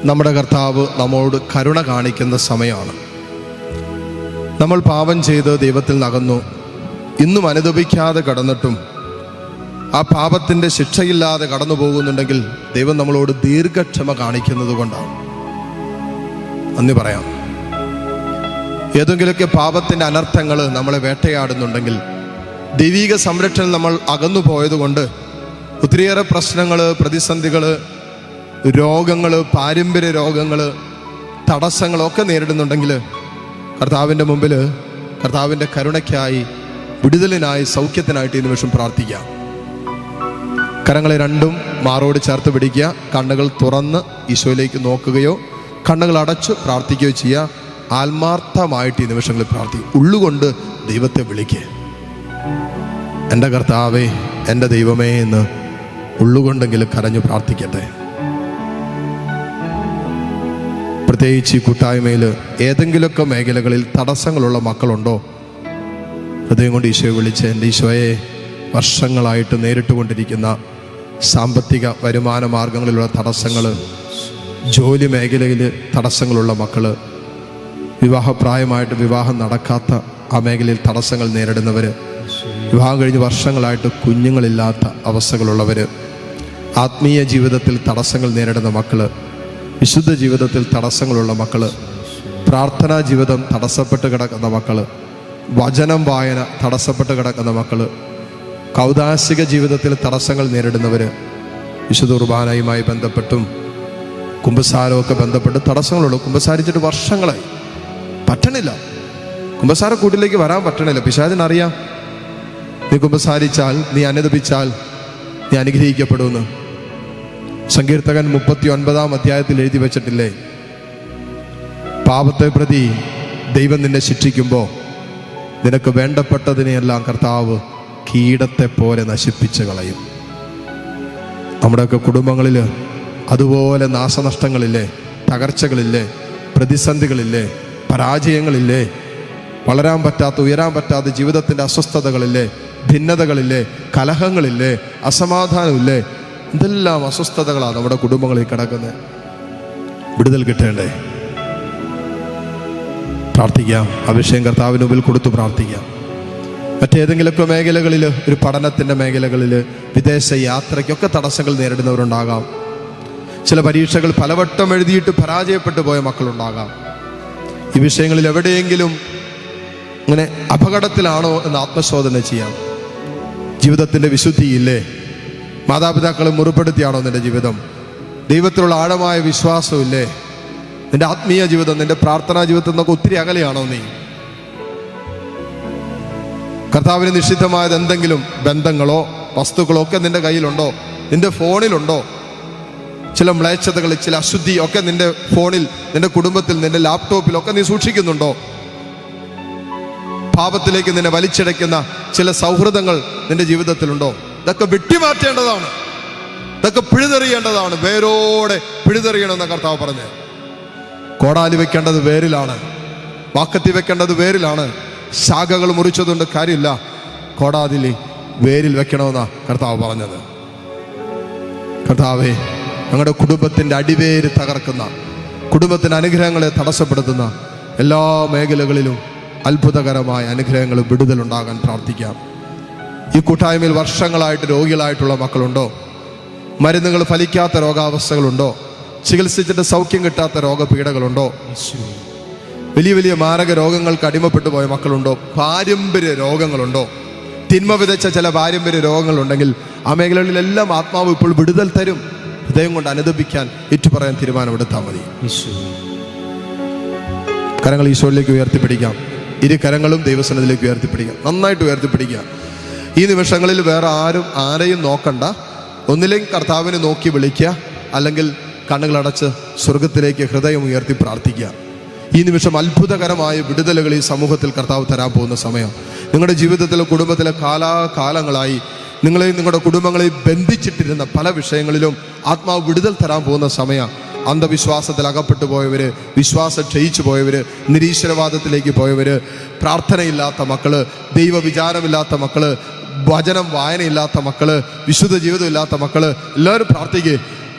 നമ്മുടെ കർത്താവ് നമ്മോട് കരുണ കാണിക്കുന്ന സമയമാണ്. നമ്മൾ പാപം ചെയ്ത് ദൈവത്തിൽ നകന്നു, ഇന്നും അനുദപിക്കാതെ കടന്നിട്ടും ആ പാപത്തിൻ്റെ ശിക്ഷയില്ലാതെ കടന്നു പോകുന്നുണ്ടെങ്കിൽ ദൈവം നമ്മളോട് ദീർഘക്ഷമ കാണിക്കുന്നത് കൊണ്ടാണ്. നന്ദി പറയാം. ഏതെങ്കിലുമൊക്കെ പാപത്തിൻ്റെ അനർത്ഥങ്ങൾ നമ്മളെ വേട്ടയാടുന്നുണ്ടെങ്കിൽ, ദൈവിക സംരക്ഷണം നമ്മൾ അകന്നു പോയതുകൊണ്ട് ഒത്തിരിയേറെ പ്രശ്നങ്ങൾ, പ്രതിസന്ധികൾ, രോഗങ്ങൾ, പാരമ്പര്യ രോഗങ്ങൾ, തടസ്സങ്ങളൊക്കെ നേരിടുന്നുണ്ടെങ്കിൽ കർത്താവിൻ്റെ മുമ്പിൽ കർത്താവിൻ്റെ കരുണയ്ക്കായി, വിടുതലിനായി, സൗഖ്യത്തിനായിട്ട് ഈ നിമിഷം പ്രാർത്ഥിക്കാം. കരങ്ങളെ രണ്ടും മാറോട് ചേർത്ത് പിടിക്കുക. കണ്ണുകൾ തുറന്ന് ഈശോയിലേക്ക് നോക്കുകയോ കണ്ണുകൾ അടച്ച് പ്രാർത്ഥിക്കുകയോ ചെയ്യുക. ആത്മാർത്ഥമായിട്ട് ഈ നിമിഷങ്ങളിൽ പ്രാർത്ഥിക്കും. ഉള്ളുകൊണ്ട് ദൈവത്തെ വിളിക്കുക. എൻ്റെ കർത്താവേ, എൻ്റെ ദൈവമേ എന്ന് ഉള്ളുകൊണ്ടെങ്കിലും കരഞ്ഞു പ്രാർത്ഥിക്കട്ടെ. പ്രത്യേകിച്ച് ഈ കൂട്ടായ്മയിൽ ഏതെങ്കിലുമൊക്കെ മേഖലകളിൽ തടസ്സങ്ങളുള്ള മക്കളുണ്ടോ? ഹൃദയം കൊണ്ട് ഈശോയെ വിളിച്ച്, എൻ്റെ ഈശോയെ, വർഷങ്ങളായിട്ട് നേരിട്ടുകൊണ്ടിരിക്കുന്ന സാമ്പത്തിക വരുമാന മാർഗങ്ങളിലുള്ള തടസ്സങ്ങൾ, ജോലി മേഖലയിൽ തടസ്സങ്ങളുള്ള മക്കൾ, വിവാഹപ്രായമായിട്ട് വിവാഹം നടക്കാത്ത ആ മേഖലയിൽ തടസ്സങ്ങൾ നേരിടുന്നവർ, വിവാഹം കഴിഞ്ഞ് വർഷങ്ങളായിട്ട് കുഞ്ഞുങ്ങളില്ലാത്ത അവസ്ഥകളുള്ളവർ, ആത്മീയ ജീവിതത്തിൽ തടസ്സങ്ങൾ നേരിടുന്ന മക്കൾ, വിശുദ്ധ ജീവിതത്തിൽ തടസ്സങ്ങളുള്ള മക്കൾ, പ്രാർത്ഥനാ ജീവിതം തടസ്സപ്പെട്ട് കിടക്കുന്ന മക്കൾ, വചനം വായന തടസ്സപ്പെട്ട് കിടക്കുന്ന മക്കൾ, കൗദാശിക ജീവിതത്തിൽ തടസ്സങ്ങൾ നേരിടുന്നവർ, വിശുദ്ധ കുർബാനയുമായി ബന്ധപ്പെട്ടും കുമ്പസാരമൊക്കെ ബന്ധപ്പെട്ട് തടസ്സങ്ങളുള്ളൂ. കുമ്പസാരിച്ചിട്ട് വർഷങ്ങളായി, പറ്റണില്ല. കുമ്പസാര കൂട്ടിലേക്ക് വരാൻ പറ്റണില്ല. പിശാചിനറിയാം, നീ കുമ്പസാരിച്ചാൽ, നീ അനുദപിച്ചാൽ നീ അനുഗ്രഹിക്കപ്പെടുമെന്ന്. സങ്കീർത്തകൻ 39-ാം അധ്യായത്തിൽ എഴുതി വെച്ചിട്ടില്ലേ? പാപത്തെ പ്രതി ദൈവം നിന്നെ ശിക്ഷിക്കുമ്പോൾ നിനക്ക് വേണ്ടപ്പെട്ടതിനെയെല്ലാം കർത്താവ് കീടത്തെ പോലെ നശിപ്പിച്ച് കളയും. നമ്മുടെയൊക്കെ കുടുംബങ്ങളിൽ അതുപോലെ നാശനഷ്ടങ്ങളില്ലേ, തകർച്ചകളില്ലേ, പ്രതിസന്ധികളില്ലേ, പരാജയങ്ങളില്ലേ, വളരാൻ പറ്റാത്ത, ഉയരാൻ പറ്റാത്ത ജീവിതത്തിൻ്റെ അസ്വസ്ഥതകളില്ലേ, ഭിന്നതകളില്ലേ, കലഹങ്ങളില്ലേ, അസമാധാനമില്ലേ, എന്തെല്ലാം അസ്വസ്ഥതകളാണ് നമ്മുടെ കുടുംബങ്ങളിൽ കിടക്കുന്നത്. വിടുതൽ കിട്ടേണ്ടേ? പ്രാർത്ഥിക്കാം. അഭിഷേകം കർത്താവിന് മുമ്പിൽ കൊടുത്തു പ്രാർത്ഥിക്കാം. മറ്റേതെങ്കിലുമൊക്കെ മേഖലകളിൽ, ഒരു പഠനത്തിൻ്റെ മേഖലകളിൽ, വിദേശ യാത്രയ്ക്കൊക്കെ തടസ്സങ്ങൾ നേരിടുന്നവരുണ്ടാകാം. ചില പരീക്ഷകൾ പലവട്ടം എഴുതിയിട്ട് പരാജയപ്പെട്ടു പോയ മക്കളുണ്ടാകാം. ഈ വിഷയങ്ങളിൽ എവിടെയെങ്കിലും ഇങ്ങനെ അപകടത്തിലാണോ എന്ന് ആത്മശോധന ചെയ്യാം. ജീവിതത്തിൻ്റെ വിശുദ്ധിയില്ലേ? മാതാപിതാക്കളെ മുറിപ്പെടുത്തിയാണോ നിന്റെ ജീവിതം? ദൈവത്തിലുള്ള ആഴമായ വിശ്വാസമില്ലേ? നിന്റെ ആത്മീയ ജീവിതം, നിന്റെ പ്രാർത്ഥനാ ജീവിതത്തിൽ നിന്നൊക്കെ ഒത്തിരി അകലെയാണോ നീ? കർത്താവിന് നിഷിദ്ധമായത് എന്തെങ്കിലും ബന്ധങ്ങളോ വസ്തുക്കളോ ഒക്കെ നിന്റെ കയ്യിലുണ്ടോ? നിന്റെ ഫോണിലുണ്ടോ? ചില മ്ലേച്ഛതകൾ, ചില അശുദ്ധി ഒക്കെ നിന്റെ ഫോണിൽ, നിന്റെ കുടുംബത്തിൽ, നിന്റെ ലാപ്ടോപ്പിലൊക്കെ നീ സൂക്ഷിക്കുന്നുണ്ടോ? പാപത്തിലേക്ക് നിന്നെ വലിച്ചിടയ്ക്കുന്ന ചില സൗഹൃദങ്ങൾ നിന്റെ ജീവിതത്തിലുണ്ടോ? ഇതൊക്കെ വെട്ടിമാറ്റേണ്ടതാണ്, ഇതൊക്കെ പിഴുതെറിയേണ്ടതാണ്. വേരോടെ പിഴുതെറിയണമെന്ന കർത്താവ് പറഞ്ഞ്. കോടാലി വെക്കേണ്ടത് വേരിലാണ്, വാക്കത്തി വെക്കേണ്ടത് വേരിലാണ്. ശാഖകൾ മുറിച്ചതുകൊണ്ട് കാര്യമില്ല, കോടാലി വേരിൽ വെക്കണമെന്നാ കർത്താവ് പറഞ്ഞത്. കർത്താവേ, ഞങ്ങളുടെ കുടുംബത്തിൻ്റെ അടിവേര് തകർക്കുന്ന, കുടുംബത്തിൻ്റെ അനുഗ്രഹങ്ങളെ തടസ്സപ്പെടുത്തുന്ന എല്ലാ മേഖലകളിലും അത്ഭുതകരമായ അനുഗ്രഹങ്ങളും വിടുതലുണ്ടാകാൻ പ്രാർത്ഥിക്കാം. ഈ കൂട്ടായ്മയിൽ വർഷങ്ങളായിട്ട് രോഗികളായിട്ടുള്ള മക്കളുണ്ടോ? മരുന്നുകൾ ഫലിക്കാത്ത രോഗാവസ്ഥകളുണ്ടോ? ചികിത്സിച്ചിട്ട് സൗഖ്യം കിട്ടാത്ത രോഗപീഠകളുണ്ടോ? വലിയ വലിയ മാരക രോഗങ്ങൾക്ക് അടിമപ്പെട്ടു പോയ മക്കളുണ്ടോ? പാരമ്പര്യ രോഗങ്ങളുണ്ടോ? തിന്മ വിതച്ച ചില പാരമ്പര്യ രോഗങ്ങളുണ്ടെങ്കിൽ ആ മേഖലകളിലെല്ലാം ആത്മാവ് ഇപ്പോൾ വിടുതൽ തരും. ഹൃദയം കൊണ്ട് അനുദപിക്കാൻ, ഏറ്റുപറയാൻ തീരുമാനമെടുത്താൽ മതി. കരങ്ങൾ ഈശോയിലേക്ക് ഉയർത്തിപ്പിടിക്കാം. ഇരു കരങ്ങളും ദൈവസന്നിധിയിലേക്ക് ഉയർത്തിപ്പിടിക്കാം. നന്നായിട്ട് ഉയർത്തിപ്പിടിക്കുക. ഈ നിമിഷങ്ങളിൽ വേറെ ആരെയും നോക്കണ്ട. ഒന്നില്ലെങ്കിൽ കർത്താവിനെ നോക്കി വിളിക്കുക, അല്ലെങ്കിൽ കണ്ണുകളടച്ച് സ്വർഗത്തിലേക്ക് ഹൃദയം ഉയർത്തി പ്രാർത്ഥിക്കുക. ഈ നിമിഷം അത്ഭുതകരമായ വിടുതലുകൾ ഈ സമൂഹത്തിൽ കർത്താവ് തരാൻ പോകുന്ന സമയം. നിങ്ങളുടെ ജീവിതത്തിലെ, കുടുംബത്തിലെ കാലാകാലങ്ങളായി നിങ്ങളെയും നിങ്ങളുടെ കുടുംബങ്ങളെയും ബന്ധിച്ചിട്ടിരുന്ന പല വിഷയങ്ങളിലും ആത്മാവ് വിടുതൽ തരാൻ പോകുന്ന സമയം. അന്ധവിശ്വാസത്തിൽ അകപ്പെട്ടു പോയവര്, വിശ്വാസം ക്ഷയിച്ചു പോയവര്, നിരീശ്വരവാദത്തിലേക്ക് പോയവര്, പ്രാർത്ഥനയില്ലാത്ത മക്കള്, ദൈവവിചാരമില്ലാത്ത മക്കള്, വചനം വായനയില്ലാത്ത മക്കള്, വിശുദ്ധ ജീവിതമില്ലാത്ത മക്കള്, എല്ലാവരും പ്രാർത്ഥിക്കുക.